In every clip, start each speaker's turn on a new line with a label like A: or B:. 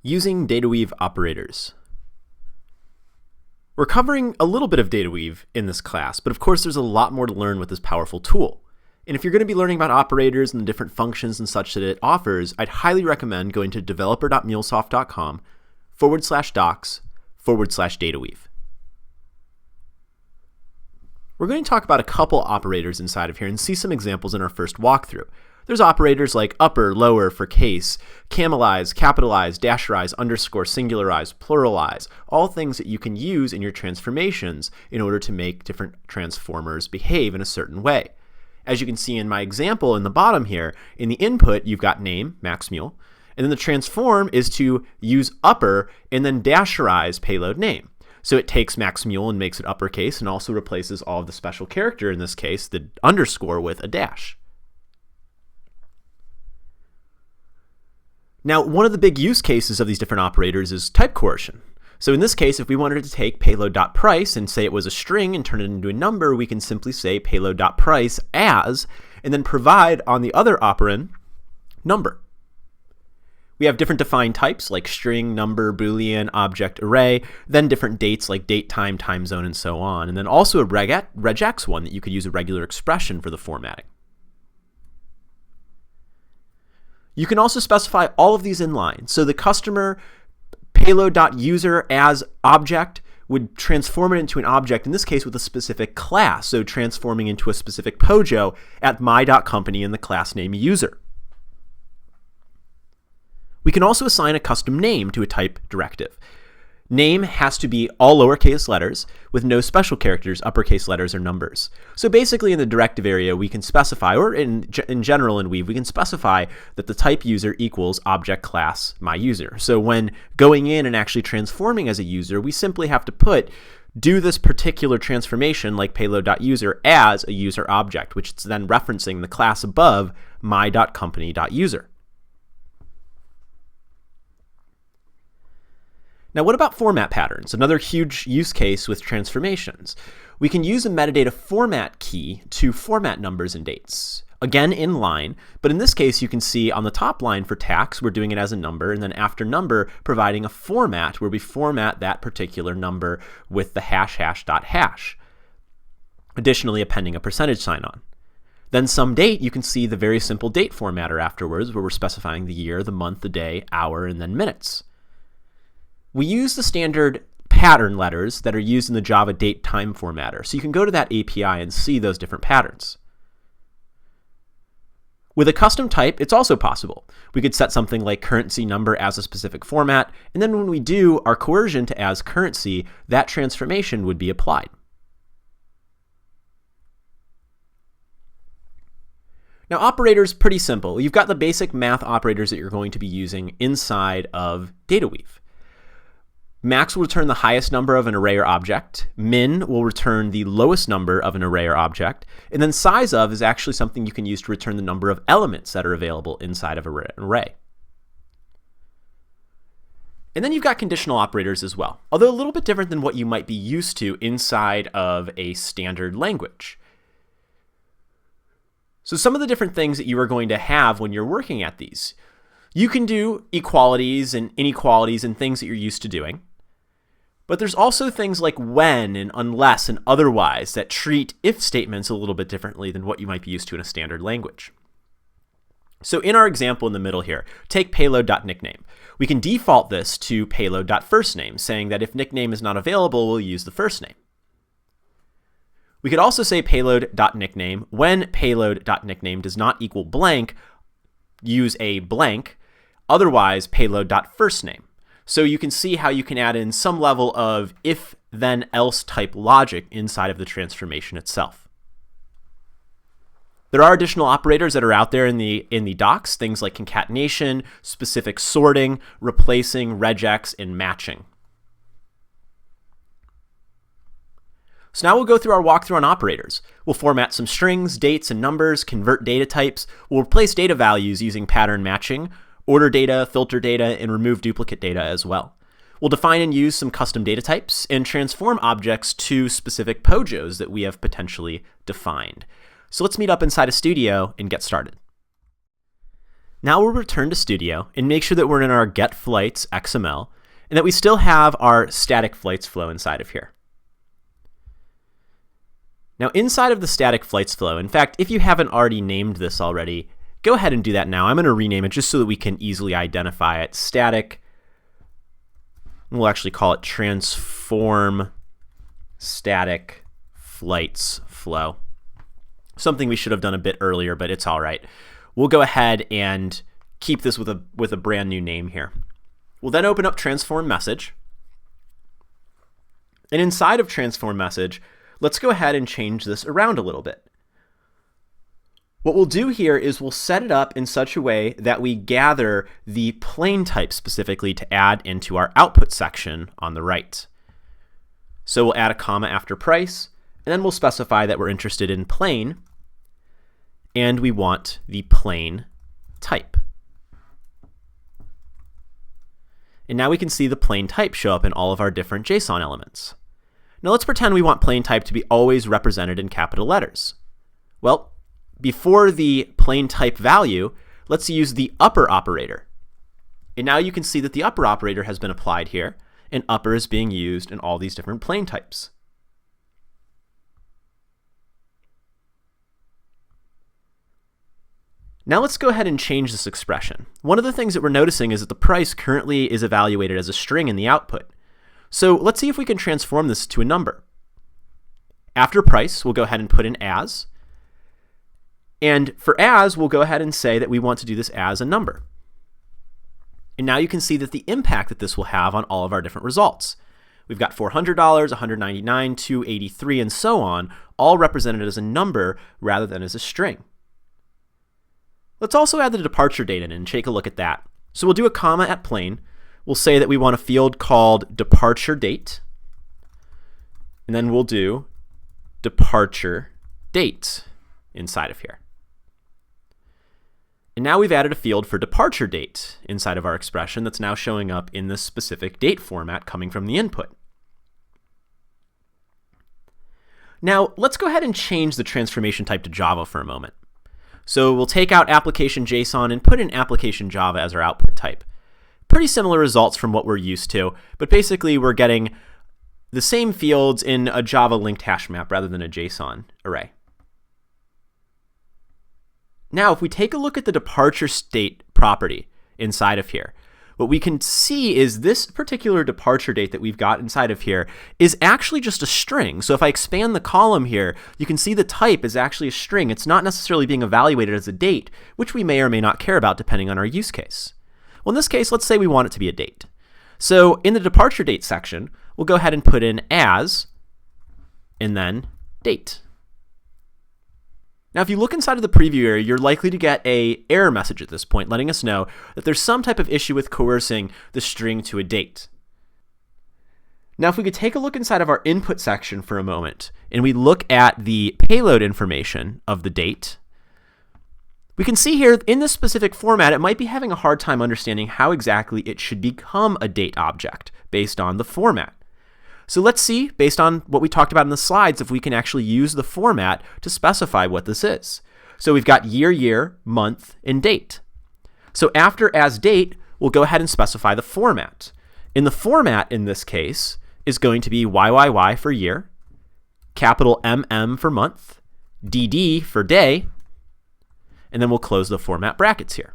A: Using DataWeave operators. We're covering a little bit of DataWeave in this class, but of course there's a lot more to learn with this powerful tool. And if you're going to be learning about operators and the different functions and such that it offers, I'd highly recommend going to developer.mulesoft.com/docs/DataWeave. We're going to talk about a couple operators inside of here and see some examples in our first walkthrough. There's operators like upper, lower for case, camelize, capitalize, dasherize, underscore, singularize, pluralize, all things that you can use in your transformations in order to make different transformers behave in a certain way. As you can see in my example in the bottom here, in the input you've got name, Max Mule, and then the transform is to use upper and then dasherize payload name. So it takes Max Mule and makes it uppercase and also replaces all of the special character, in this case the underscore, with a dash. Now, one of the big use cases of these different operators is type coercion. So in this case, if we wanted to take payload.price and say it was a string and turn it into a number, we can simply say payload.price as, and then provide on the other operand number. We have different defined types like string, number, boolean, object, array, then different dates like date, time, time zone, and so on. And then also a regex one that you could use a regular expression for the formatting. You can also specify all of these in line. So the customer payload.user as object would transform it into an object, in this case with a specific class, so transforming into a specific pojo at my.company in the class name user. We can also assign a custom name to a type directive. Name has to be all lowercase letters with no special characters, uppercase letters, or numbers. So basically in the directive area we can specify, or in general in Weave, we can specify that the type user equals object class myUser. So when going in and actually transforming as a user, we simply have to do this particular transformation like payload.user as a user object, which is then referencing the class above my.company.user. Now, what about format patterns? Another huge use case with transformations. We can use a metadata format key to format numbers and dates. Again, in line, but in this case, you can see on the top line for tax, we're doing it as a number, and then after number, providing a format where we format that particular number with the ##.hash. Additionally, appending a percentage sign on. Then some date, you can see the very simple date formatter afterwards, where we're specifying the year, the month, the day, hour, and then minutes. We use the standard pattern letters that are used in the Java date time formatter. So you can go to that API and see those different patterns. With a custom type, it's also possible. We could set something like currency number as a specific format, and then when we do our coercion to as currency, that transformation would be applied. Now, operators, pretty simple. You've got the basic math operators that you're going to be using inside of DataWeave. Max will return the highest number of an array or object. Min will return the lowest number of an array or object. And then size of is actually something you can use to return the number of elements that are available inside of an array. And then you've got conditional operators as well, although a little bit different than what you might be used to inside of a standard language. So some of the different things that you are going to have when you're working at these. You can do equalities and inequalities and things that you're used to doing. But there's also things like when and unless and otherwise that treat if statements a little bit differently than what you might be used to in a standard language. So in our example in the middle here, take payload.nickname. We can default this to payload.firstname, saying that if nickname is not available, we'll use the first name. We could also say payload.nickname. When payload.nickname does not equal blank, use a blank, otherwise payload.firstname. So you can see how you can add in some level of if then else type logic inside of the transformation itself. There are additional operators that are out there in the docs, things like concatenation, specific sorting, replacing, regex, and matching. So now we'll go through our walkthrough on operators. We'll format some strings, dates, and numbers, convert data types. We'll replace data values using pattern matching, order data, filter data, and remove duplicate data as well. We'll define and use some custom data types and transform objects to specific pojos that we have potentially defined. So let's meet up inside a studio and get started. Now we'll return to Studio and make sure that we're in our get flights XML and that we still have our static flights flow inside of here. Now inside of the static flights flow, in fact, if you haven't already named this already, go ahead and do that now. I'm going to rename it just so that we can easily identify it. Static, we'll actually call it transform static flights flow. Something we should have done a bit earlier, but it's all right. We'll go ahead and keep this with a brand new name here. We'll then open up transform message. And inside of transform message, let's go ahead and change this around a little bit. What we'll do here is we'll set it up in such a way that we gather the plain type specifically to add into our output section on the right. So we'll add a comma after price, and then we'll specify that we're interested in plain, and we want the plain type. And now we can see the plain type show up in all of our different JSON elements. Now let's pretend we want plain type to be always represented in capital letters. Well, before the plain type value, let's use the upper operator. And now you can see that the upper operator has been applied here, and upper is being used in all these different plain types. Now let's go ahead and change this expression. One of the things that we're noticing is that the price currently is evaluated as a string in the output. So let's see if we can transform this to a number. After price, we'll go ahead and put in as. And for as, we'll go ahead and say that we want to do this as a number. And now you can see that the impact that this will have on all of our different results. We've got $400, $199, $283, and so on, all represented as a number rather than as a string. Let's also add the departure date in and take a look at that. So we'll do a comma at plain. We'll say that we want a field called departure date. And then we'll do departure date inside of here. And now we've added a field for departure date inside of our expression that's now showing up in this specific date format coming from the input. Now let's go ahead and change the transformation type to Java for a moment. So we'll take out application JSON and put in application Java as our output type. Pretty similar results from what we're used to, but basically we're getting the same fields in a Java linked hash map rather than a JSON array. Now, if we take a look at the departure state property inside of here, what we can see is this particular departure date that we've got inside of here is actually just a string. So if I expand the column here, you can see the type is actually a string. It's not necessarily being evaluated as a date, which we may or may not care about depending on our use case. Well, in this case, let's say we want it to be a date. So in the departure date section, we'll go ahead and put in as, and then date. Now, if you look inside of the preview area, you're likely to get an error message at this point, letting us know that there's some type of issue with coercing the string to a date. Now, if we could take a look inside of our input section for a moment, and we look at the payload information of the date, we can see here in this specific format, it might be having a hard time understanding how exactly it should become a date object based on the format. So let's see, based on what we talked about in the slides, if we can actually use the format to specify what this is. So we've got year, month, and date. So after as date, we'll go ahead and specify the format. And the format in this case is going to be YYY for year, capital MM for month, DD for day, and then we'll close the format brackets here.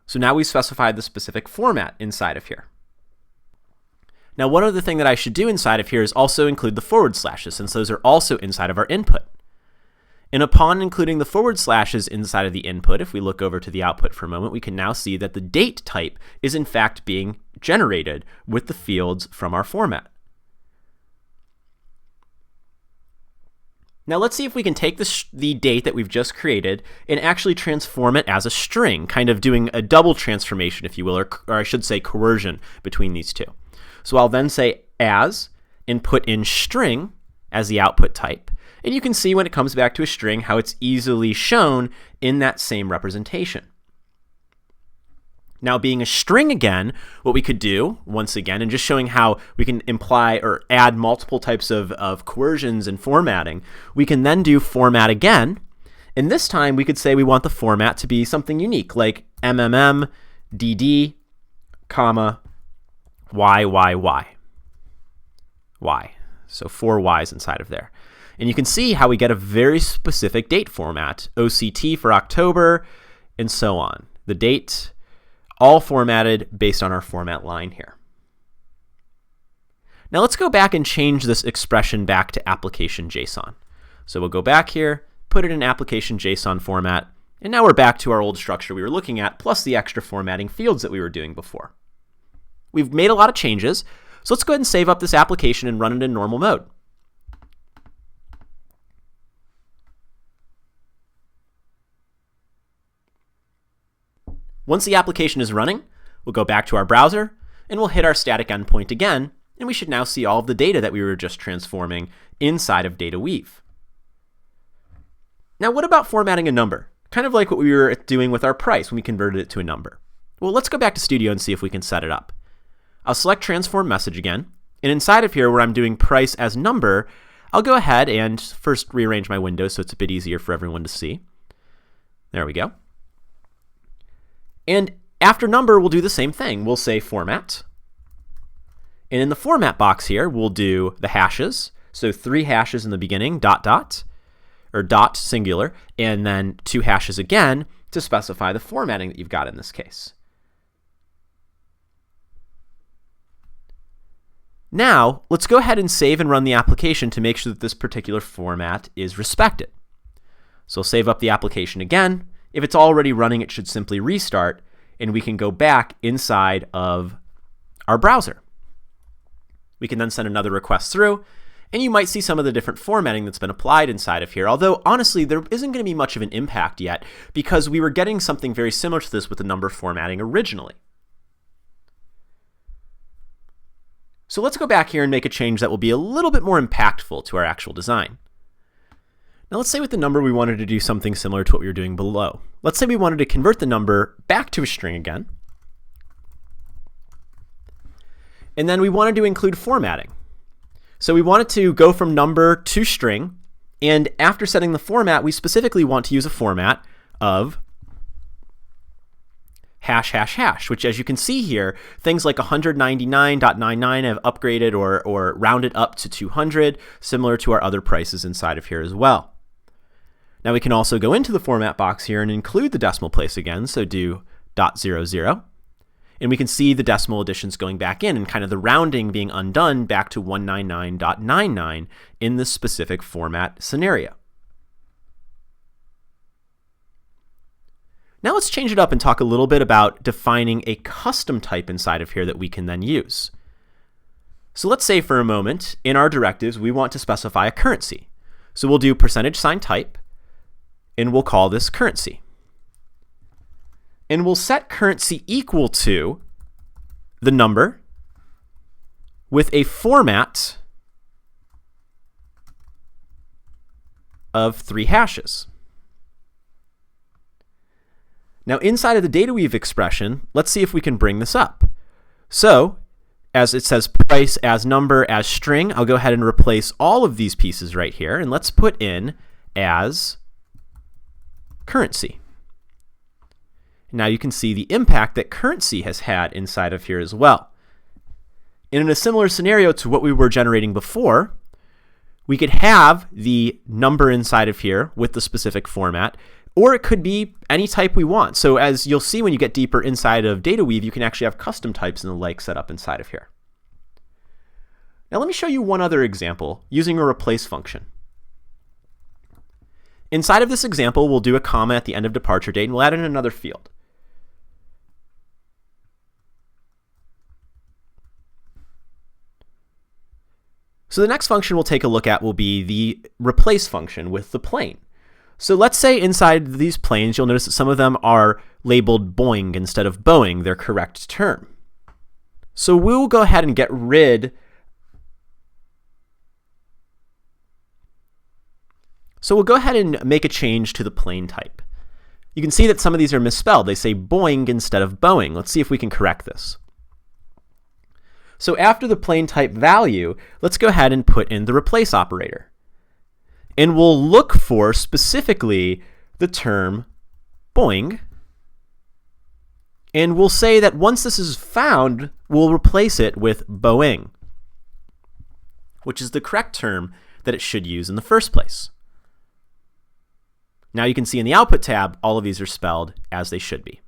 A: So now we've specified the specific format inside of here. Now, one other thing that I should do inside of here is also include the forward slashes, since those are also inside of our input. And upon including the forward slashes inside of the input, if we look over to the output for a moment, we can now see that the date type is in fact being generated with the fields from our format. Now let's see if we can take the date that we've just created and actually transform it as a string, kind of doing a double transformation, if you will, or I should say coercion between these two. So I'll then say as and put in string as the output type. And you can see when it comes back to a string how it's easily shown in that same representation. Now, being a string again, what we could do, once again, and just showing how we can imply or add multiple types of coercions and formatting, we can then do format again, And this time we could say we want the format to be something unique, like MMM, DD, comma, YYY. Y. So 4 Y's inside of there. And you can see how we get a very specific date format, OCT for October, and so on. The date, all formatted based on our format line here. Now let's go back and change this expression back to application JSON. So we'll go back here, put it in application JSON format, and now we're back to our old structure we were looking at, plus the extra formatting fields that we were doing before. We've made a lot of changes, so let's go ahead and save up this application and run it in normal mode. Once the application is running, we'll go back to our browser, and we'll hit our static endpoint again, and we should now see all of the data that we were just transforming inside of DataWeave. Now, what about formatting a number? Kind of like what we were doing with our price when we converted it to a number. Well, let's go back to Studio and see if we can set it up. I'll select Transform Message again, and inside of here where I'm doing price as number, I'll go ahead and first rearrange my window so it's a bit easier for everyone to see. There we go. And after number, we'll do the same thing. We'll say format. And in the format box here, we'll do the hashes. So 3 hashes in the beginning, dot, dot, or dot singular, and then 2 hashes again to specify the formatting that you've got in this case. Now, let's go ahead and save and run the application to make sure that this particular format is respected. So I'll save up the application again. If it's already running, it should simply restart, and we can go back inside of our browser. We can then send another request through, and you might see some of the different formatting that's been applied inside of here, although honestly, there isn't going to be much of an impact yet because we were getting something very similar to this with the number formatting originally. So let's go back here and make a change that will be a little bit more impactful to our actual design. Now let's say with the number we wanted to do something similar to what we were doing below. Let's say we wanted to convert the number back to a string again. And then we wanted to include formatting. So we wanted to go from number to string, and after setting the format, we specifically want to use a format of hash, hash, hash, which as you can see here, things like 199.99 have upgraded or rounded up to 200, similar to our other prices inside of here as well. Now we can also go into the format box here and include the decimal place again, so do .00. And we can see the decimal additions going back in and kind of the rounding being undone back to 199.99 in this specific format scenario. Now let's change it up and talk a little bit about defining a custom type inside of here that we can then use. So let's say for a moment, in our directives, we want to specify a currency. So we'll do %sign type, and we'll call this currency. And we'll set currency equal to the number with a format of 3 hashes. Now inside of the DataWeave expression, let's see if we can bring this up. So as it says price as number as string, I'll go ahead and replace all of these pieces right here, and let's put in as currency. Now you can see the impact that currency has had inside of here as well. And in a similar scenario to what we were generating before, we could have the number inside of here with the specific format, or it could be any type we want. So as you'll see when you get deeper inside of DataWeave, you can actually have custom types and the like set up inside of here. Now let me show you one other example using a replace function. Inside of this example, we'll do a comma at the end of departure date, and we'll add in another field. So the next function we'll take a look at will be the replace function with the plane. So let's say inside these planes, you'll notice that some of them are labeled Boeing instead of Boeing, their correct term. So we'll go ahead and get rid So we'll go ahead and make a change to the plane type. You can see that some of these are misspelled. They say Boeing instead of Boeing. Let's see if we can correct this. So after the plane type value, let's go ahead and put in the replace operator. And we'll look for specifically the term Boeing, and we'll say that once this is found, we'll replace it with Boeing, which is the correct term that it should use in the first place. Now you can see in the Output tab, all of these are spelled as they should be.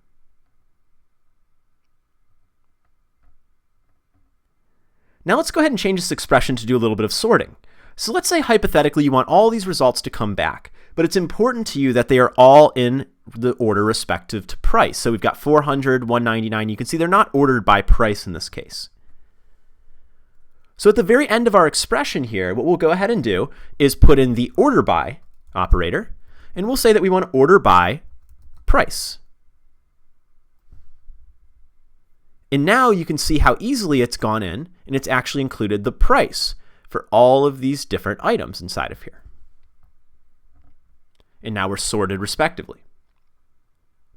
A: Now let's go ahead and change this expression to do a little bit of sorting. So let's say hypothetically you want all these results to come back, but it's important to you that they are all in the order respective to price. So we've got 400, 199. You can see they're not ordered by price in this case. So at the very end of our expression here, what we'll go ahead and do is put in the order by operator, and we'll say that we want to order by price. And now you can see how easily it's gone in, and it's actually included the price for all of these different items inside of here. And now we're sorted respectively.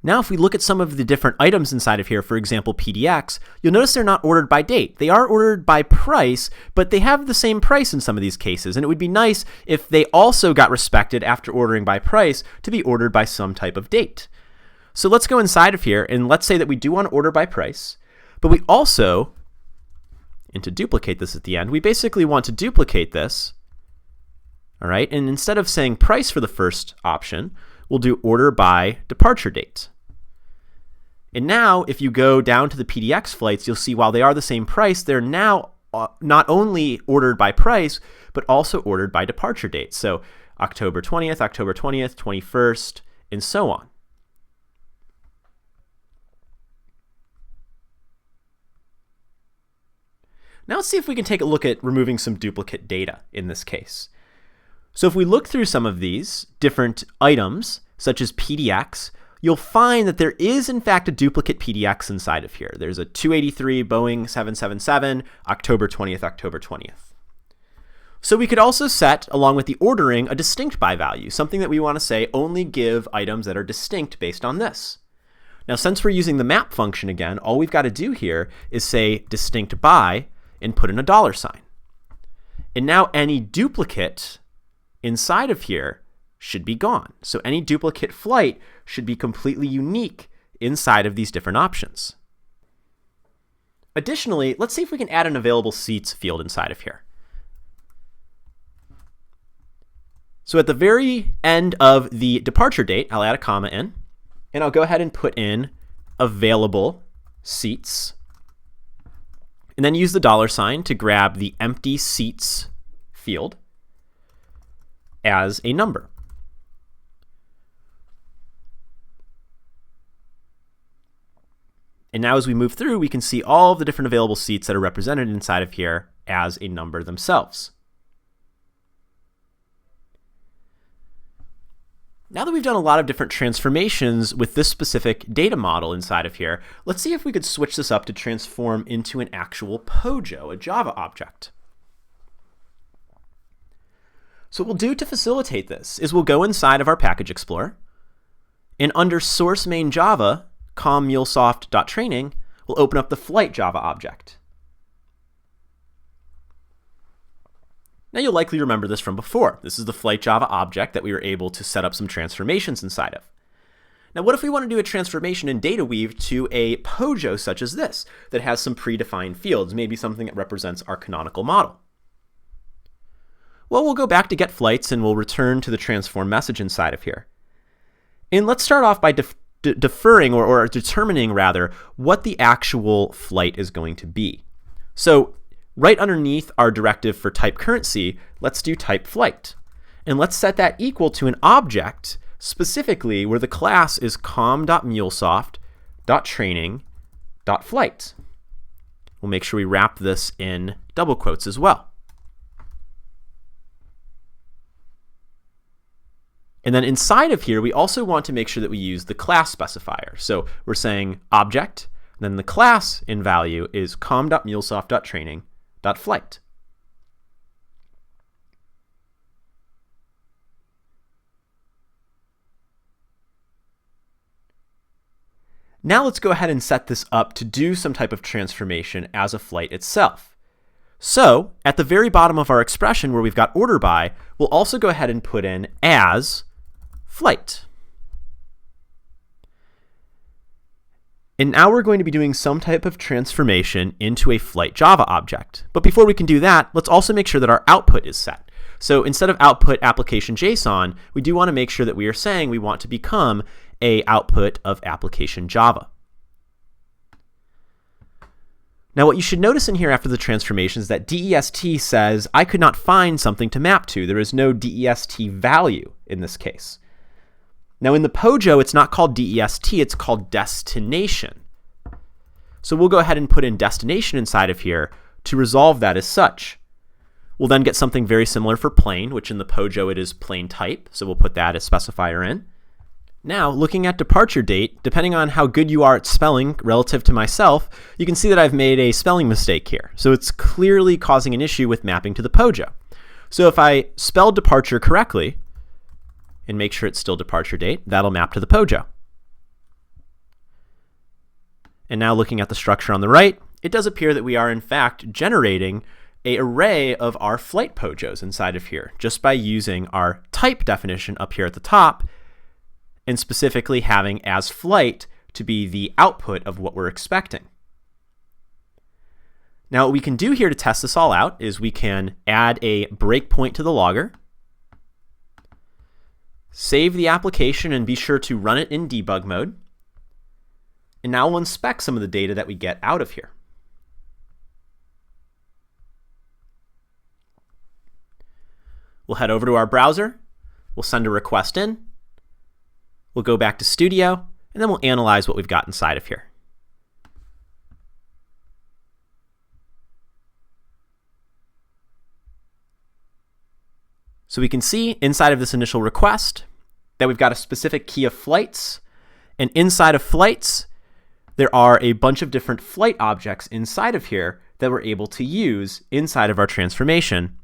A: Now if we look at some of the different items inside of here, for example PDX, you'll notice they're not ordered by date. They are ordered by price, but they have the same price in some of these cases, and it would be nice if they also got respected after ordering by price to be ordered by some type of date. So let's go inside of here, and let's say that we do want to order by price, but we also, and to duplicate this at the end, we basically want to duplicate this, all right? And instead of saying price for the first option, we'll do order by departure date. And now if you go down to the PDX flights, you'll see while they are the same price, they're now not only ordered by price, but also ordered by departure date. So October 20th, 21st, and so on. Now let's see if we can take a look at removing some duplicate data in this case. So if we look through some of these different items, such as PDX, you'll find that there is in fact a duplicate PDX inside of here. There's a 283 Boeing 777, October 20th. So we could also set, along with the ordering, a distinct by value, something that we want to say only give items that are distinct based on this. Now since we're using the map function again, all we've got to do here is say distinct by and put in a $sign. And now any duplicate inside of here should be gone. So any duplicate flight should be completely unique inside of these different options. Additionally, let's see if we can add an available seats field inside of here. So at the very end of the departure date, I'll add a comma in, and I'll go ahead and put in available seats, and then use the $sign to grab the empty seats field as a number. And now as we move through, we can see all of the different available seats that are represented inside of here as a number themselves. Now that we've done a lot of different transformations with this specific data model inside of here, let's see if we could switch this up to transform into an actual POJO, a Java object. So what we'll do to facilitate this is we'll go inside of our Package Explorer, and under source main Java, com.mulesoft.training, we'll open up the flight Java object. Now you'll likely remember this from before. This is the flight Java object that we were able to set up some transformations inside of. Now what if we want to do a transformation in DataWeave to a POJO such as this, that has some predefined fields, maybe something that represents our canonical model? Well, we'll go back to get flights and we'll return to the transform message inside of here. And let's start off by determining what the actual flight is going to be. So right underneath our directive for type currency, let's do type flight. And let's set that equal to an object, specifically where the class is com.mulesoft.training.flight. We'll make sure we wrap this in double quotes as well. And then inside of here, we also want to make sure that we use the class specifier. So we're saying object, and then the class in value is com.mulesoft.training.flight. Now let's go ahead and set this up to do some type of transformation as a flight itself. So at the very bottom of our expression where we've got order by, we'll also go ahead and put in as flight. And now we're going to be doing some type of transformation into a flight Java object. But before we can do that, let's also make sure that our output is set. So instead of output application JSON, we do want to make sure that we are saying we want to become a output of application Java. Now what you should notice in here after the transformation is that DEST says I could not find something to map to. There is no DEST value in this case. Now in the POJO, it's not called DEST, it's called destination. So we'll go ahead and put in destination inside of here to resolve that as such. We'll then get something very similar for plane, which in the POJO it is plane type, so we'll put that as specifier in. Now, looking at departure date, depending on how good you are at spelling relative to myself, you can see that I've made a spelling mistake here. So it's clearly causing an issue with mapping to the POJO. So if I spell departure correctly, and make sure it's still departure date, that'll map to the POJO. And now looking at the structure on the right, it does appear that we are in fact generating an array of our flight POJOs inside of here, just by using our type definition up here at the top, and specifically having as flight to be the output of what we're expecting. Now what we can do here to test this all out is we can add a breakpoint to the logger, save the application and be sure to run it in debug mode. And now we'll inspect some of the data that we get out of here. We'll head over to our browser, we'll send a request in, we'll go back to Studio, and then we'll analyze what we've got inside of here. So we can see inside of this initial request that we've got a specific key of flights, and inside of flights, there are a bunch of different flight objects inside of here that we're able to use inside of our transformation.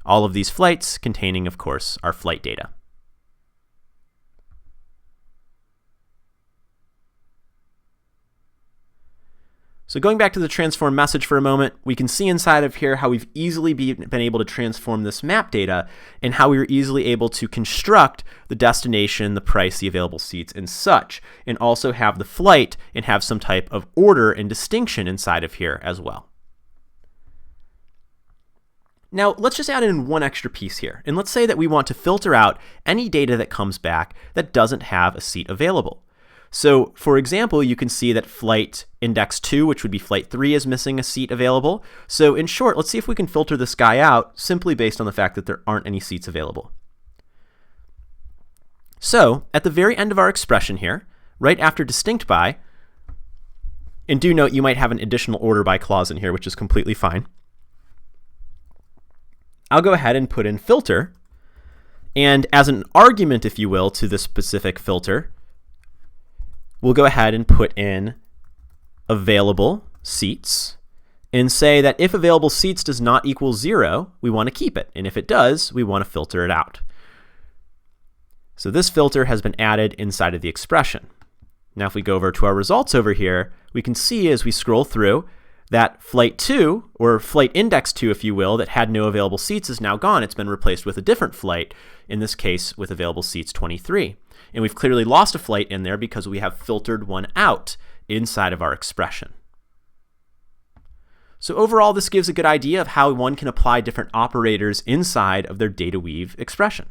A: All of these flights containing, of course, our flight data. So going back to the transform message for a moment, we can see inside of here how we've easily been able to transform this map data and how we were easily able to construct the destination, the price, the available seats, and such, and also have the flight and have some type of order and distinction inside of here as well. Now, let's just add in one extra piece here, and let's say that we want to filter out any data that comes back that doesn't have a seat available. So, for example, you can see that flight index 2, which would be flight 3, is missing a seat available. So in short, let's see if we can filter this guy out simply based on the fact that there aren't any seats available. So at the very end of our expression here, right after distinct by, and do note you might have an additional order by clause in here, which is completely fine. I'll go ahead and put in filter, and as an argument, if you will, to this specific filter, we'll go ahead and put in available seats and say that if available seats does not equal 0, we want to keep it. And if it does, we want to filter it out. So this filter has been added inside of the expression. Now if we go over to our results over here, we can see as we scroll through that flight 2, or flight index 2 if you will, that had no available seats is now gone. It's been replaced with a different flight, in this case with available seats 23. And we've clearly lost a flight in there because we have filtered one out inside of our expression. So overall, this gives a good idea of how one can apply different operators inside of their DataWeave expression.